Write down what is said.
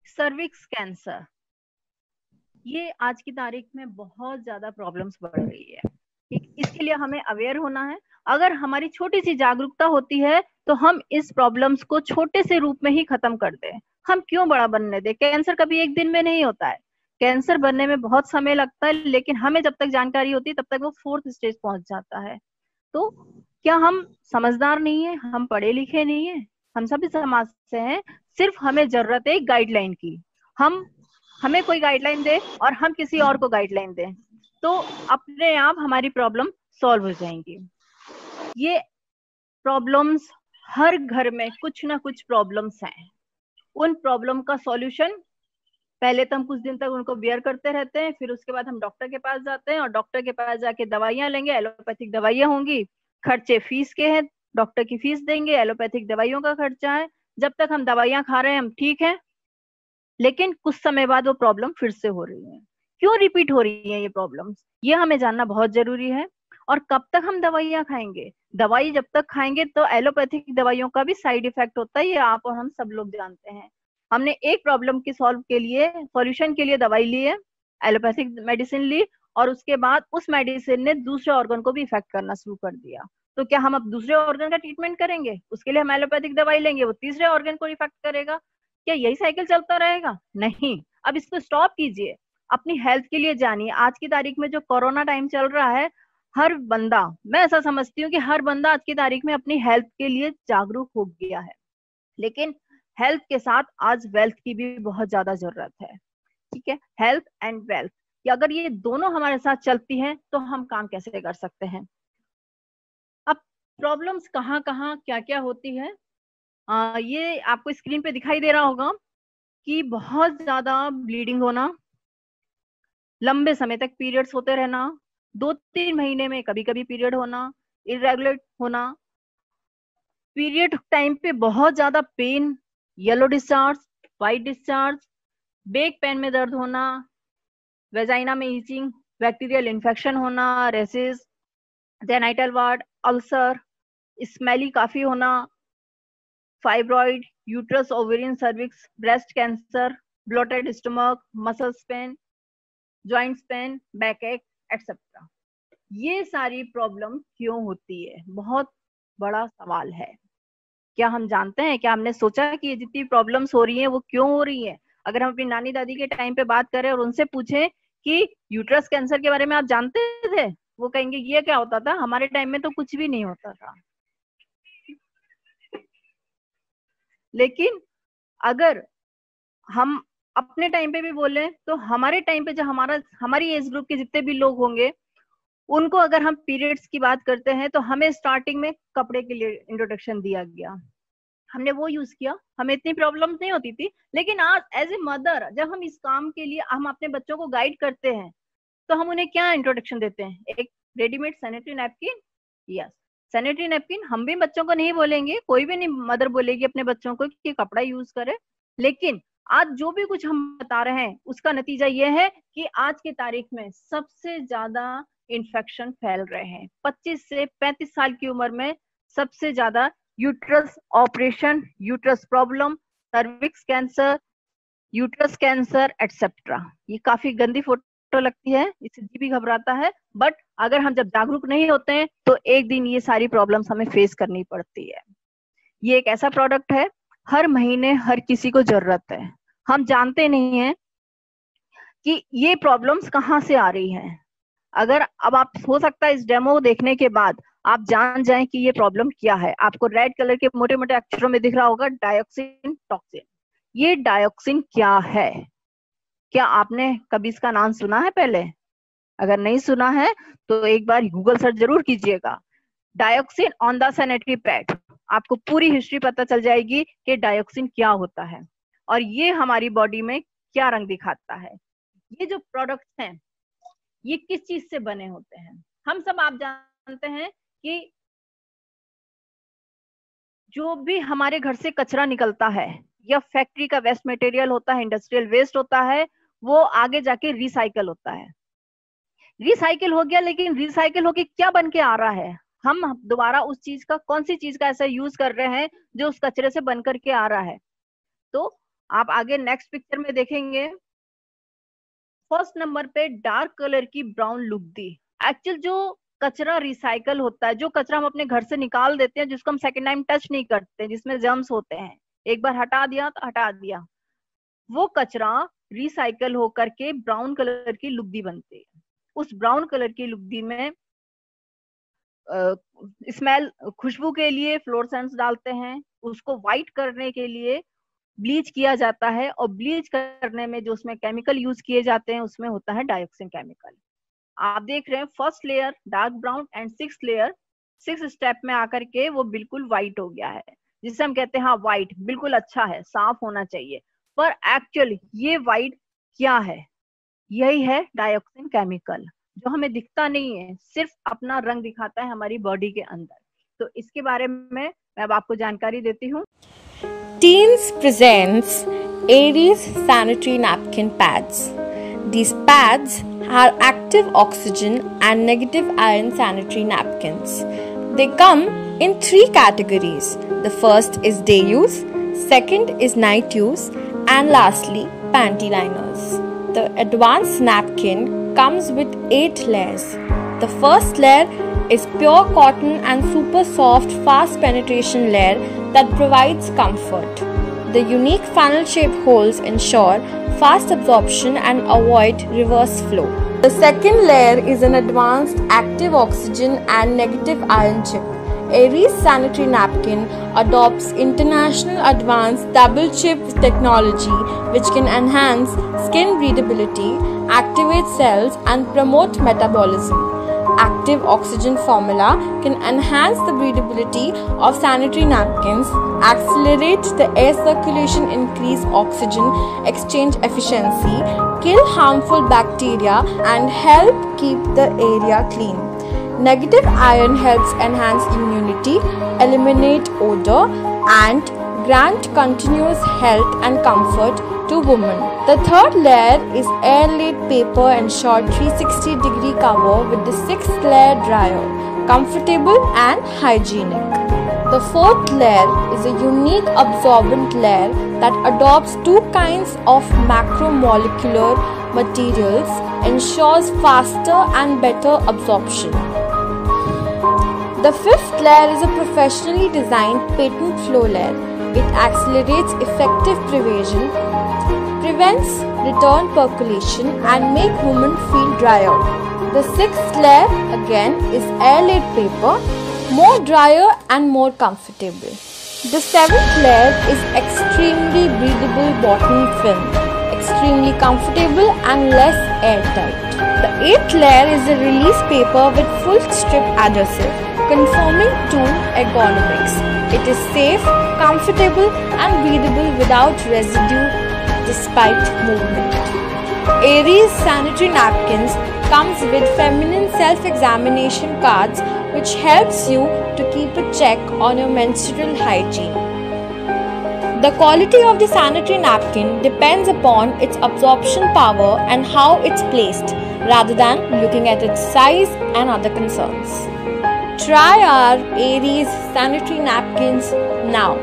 Cervix cancer, ये आज की तारीख में बहुत ज्यादा प्रॉब्लम्स बढ़ रही है। इसके लिए हमें अवेयर होना है। अगर हमारी छोटी सी जागरूकता होती है तो हम इस प्रॉब्लम्स को छोटे से रूप में ही खत्म कर दें। हम क्यों बड़ा बनने दें? कैंसर कभी एक दिन में नहीं होता है, कैंसर बनने में बहुत समय लगता है, लेकिन हमें जब तक जानकारी होती है तब तक वो 4th स्टेज पहुंच जाता है। तो क्या हम समझदार नहीं है? हम पढ़े लिखे नहीं है? हम सभी समाज से हैं। सिर्फ हमें जरूरत है एक गाइडलाइन की। हमें कोई गाइडलाइन दे और हम किसी और को गाइडलाइन दें तो अपने आप हमारी प्रॉब्लम सॉल्व हो जाएंगी। ये प्रॉब्लम्स हर घर में कुछ ना कुछ प्रॉब्लम्स हैं। उन प्रॉब्लम का सॉल्यूशन पहले तो हम कुछ दिन तक उनको बियर करते रहते हैं, फिर उसके बाद हम डॉक्टर के पास जाते हैं और डॉक्टर के पास जाके दवाइयां लेंगे। एलोपैथिक दवाइयां होंगी, खर्चे फीस के हैं, डॉक्टर की फीस देंगे, एलोपैथिक दवाइयों का खर्चा है। जब तक हम दवाइयां खा रहे हैं हम ठीक है, लेकिन कुछ समय बाद वो प्रॉब्लम फिर से हो रही है। क्यों रिपीट हो रही है ये प्रॉब्लम्स, ये हमें जानना बहुत जरूरी है। और कब तक हम दवाइयां खाएंगे? दवाई जब तक खाएंगे तो एलोपैथिक दवाइयों का भी साइड इफेक्ट होता है, ये आप और हम सब लोग जानते हैं। हमने एक प्रॉब्लम की सॉल्व के लिए, सॉल्यूशन के लिए दवाई ली है, एलोपैथिक मेडिसिन ली, और उसके बाद उस मेडिसिन ने दूसरे ऑर्गन को भी इफेक्ट करना शुरू कर दिया। तो क्या हम अब दूसरे ऑर्गन का ट्रीटमेंट करेंगे? उसके लिए हम एलोपैथिक दवाई लेंगे, वो तीसरे ऑर्गन को इफेक्ट करेगा। क्या यही साइकिल चलता रहेगा? नहीं, अब इसको स्टॉप कीजिए। अपनी हेल्थ के लिए जानिए। आज की तारीख में जो कोरोना टाइम चल रहा है, हर बंदा, मैं ऐसा समझती हूँ कि हर बंदा आज की तारीख में अपनी हेल्थ के लिए जागरूक हो गया है। लेकिन हेल्थ के साथ आज वेल्थ की भी बहुत ज्यादा जरूरत है। ठीक है, हेल्थ एंड वेल्थ, कि अगर ये दोनों हमारे साथ चलती हैं तो हम काम कैसे कर सकते हैं। अब प्रॉब्लम्स कहाँ कहाँ क्या क्या होती है, ये आपको स्क्रीन पे दिखाई दे रहा होगा कि बहुत ज्यादा ब्लीडिंग होना, लंबे समय तक पीरियड्स होते रहना, 2-3 महीने में कभी कभी पीरियड होना, इरेगुलर होना, पीरियड टाइम पे बहुत ज्यादा pain, yellow discharge, white discharge, back pain में दर्द होना, वेजाइना में ईचिंग, बैक्टीरियल इन्फेक्शन होना, rashes, genital wart, ulcer, smelly काफी होना, fibroid, uterus, ovarian, cervix, breast cancer, bloated stomach, muscles pain, joints pain, back ache, etcetera. ये सारी problem क्यों होती है? बहुत बड़ा सवाल है। क्या हम जानते हैं? क्या हमने सोचा कि ये जितनी प्रॉब्लम्स हो रही हैं वो क्यों हो रही हैं? अगर हम अपनी नानी दादी के टाइम पे बात करें और उनसे पूछें कि यूट्रस कैंसर के बारे में आप जानते थे, वो कहेंगे ये क्या होता था, हमारे टाइम में तो कुछ भी नहीं होता था। लेकिन अगर हम अपने टाइम पे भी बोले तो हमारे टाइम पे जो हमारी एज ग्रुप के जितने भी लोग होंगे, उनको अगर हम पीरियड्स की बात करते हैं तो हमें स्टार्टिंग में कपड़े के लिए इंट्रोडक्शन दिया गया, हमने वो यूज किया, हमें इतनी प्रॉब्लम नहीं होती थी। लेकिन आज एज ए मदर जब हम इस काम के लिए हम अपने बच्चों को गाइड करते हैं तो हम उन्हें क्या इंट्रोडक्शन देते हैं? एक readymade sanitary napkin. Yes, sanitary napkin. हम भी बच्चों को नहीं बोलेंगे, कोई भी नहीं मदर बोलेगी अपने बच्चों को कि कपड़ा यूज करे। लेकिन आज जो भी कुछ हम बता रहे हैं उसका नतीजा ये है कि आज की तारीख में सबसे ज्यादा इन्फेक्शन फैल रहे हैं 25 से 35 साल की उम्र में। सबसे ज्यादा uterus operation, uterus problem, cervix cancer, uterus cancer etcetera. ये काफी गंदी फोटो लगती है, इससे जी भी घबराता है। बट अगर हम जब जागरूक नहीं होते हैं तो एक दिन ये सारी प्रॉब्लम्स हमें फेस करनी पड़ती है। ये एक ऐसा प्रोडक्ट है हर महीने हर किसी को जरूरत है। हम जानते नहीं है कि ये प्रॉब्लम्स कहाँ से आ रही हैं। अगर अब आप, हो सकता है इस डेमो देखने के बाद आप जान जाएं कि ये प्रॉब्लम क्या है। आपको रेड कलर के मोटे मोटे अक्षरों में दिख रहा होगा डायोक्सिन टॉक्सिन। ये डायोक्सिन क्या है? क्या आपने कभी इसका नाम सुना है पहले? अगर नहीं सुना है तो एक बार गूगल सर्च जरूर कीजिएगा, dioxin on the sanitary pad. आपको पूरी हिस्ट्री पता चल जाएगी कि डायोक्सिन क्या होता है और ये हमारी बॉडी में क्या रंग दिखाता है। ये जो प्रोडक्ट्स हैं ये किस चीज से बने होते हैं? हम सब आप जानते हैं कि जो भी हमारे घर से कचरा निकलता है या फैक्ट्री का वेस्ट मटेरियल होता है, इंडस्ट्रियल वेस्ट होता है, वो आगे जाके रिसाइकल होता है। रिसाइकिल हो गया, लेकिन रिसाइकिल होके क्या बन के आ रहा है? हम दोबारा उस चीज का, कौन सी चीज का ऐसा यूज कर रहे हैं जो उस कचरे से बन करके आ रहा है? तो आप आगे नेक्स्ट पिक्चर में देखेंगे, फर्स्ट नंबर पे डार्क कलर की ब्राउन लुक दी। एक्चुअल जो कचरा रिसाइकल होता है, जो कचरा हम अपने घर से निकाल देते हैं, जिसको हम सेकेंड टाइम टच नहीं करते, जिसमें जर्म्स होते हैं, एक बार हटा दिया तो हटा दिया, वो कचरा रिसाइकल होकर के ब्राउन कलर की लुगदी बनती है। उस ब्राउन कलर की लुगदी में स्मेल, खुशबू के लिए फ्लोरेसेंट्स डालते हैं, उसको व्हाइट करने के लिए ब्लीच किया जाता है, और ब्लीच करने में जो उसमें केमिकल यूज किए जाते हैं उसमें होता है डाइऑक्सिन केमिकल। आप देख रहे हैं first layer dark brown and six layer, 6 step में आकर के वो बिल्कुल व्हाइट हो गया है, जिसे हम कहते हैं हाँ व्हाइट बिल्कुल अच्छा है, साफ होना चाहिए। पर एक्चुअली ये व्हाइट क्या है? यही है डाइऑक्सिन केमिकल, जो हमें दिखता नहीं है, सिर्फ अपना रंग दिखाता है हमारी बॉडी के अंदर। तो इसके बारे में मैं अब आपको जानकारी देती हूँ। Teens presents Aries sanitary napkin pads. These pads are active oxygen and negative iron sanitary napkins. They come in 3 categories. The first is day use, second is night use, and lastly panty liners. The advanced napkin comes with 8 layers. The first layer is pure cotton and super soft fast penetration layer that provides comfort. The unique funnel shaped holes ensure fast absorption and avoid reverse flow. The second layer is an advanced active oxygen and negative iron chip. Aries sanitary napkin adopts international advanced double chip technology which can enhance skin breathability, activate cells and promote metabolism. Active oxygen formula can enhance the breathability of sanitary napkins, accelerate the air circulation, increase oxygen exchange efficiency, kill harmful bacteria and help keep the area clean. Negative iron helps enhance immunity, eliminate odor and grant continuous health and comfort to women. The third layer is air-laid paper and short 360-degree cover with the 6th layer dryer, comfortable and hygienic. The fourth layer is a unique absorbent layer that adopts 2 kinds of macromolecular materials, ensures faster and better absorption. The fifth layer is a professionally designed patent flow layer. It accelerates effective prevention, prevents return percolation and make women feel drier. The sixth layer again is air-laid paper, more drier and more comfortable. The seventh layer is extremely breathable bottom film, extremely comfortable and less airtight. The eighth layer is a release paper with full strip adhesive, conforming to ergonomics. It is safe, comfortable and breathable without residue despite movement. Aries sanitary napkins comes with feminine self-examination cards which helps you to keep a check on your menstrual hygiene. The quality of the sanitary napkin depends upon its absorption power and how it's placed, rather than looking at its size and other concerns. Try our Aries sanitary napkins now.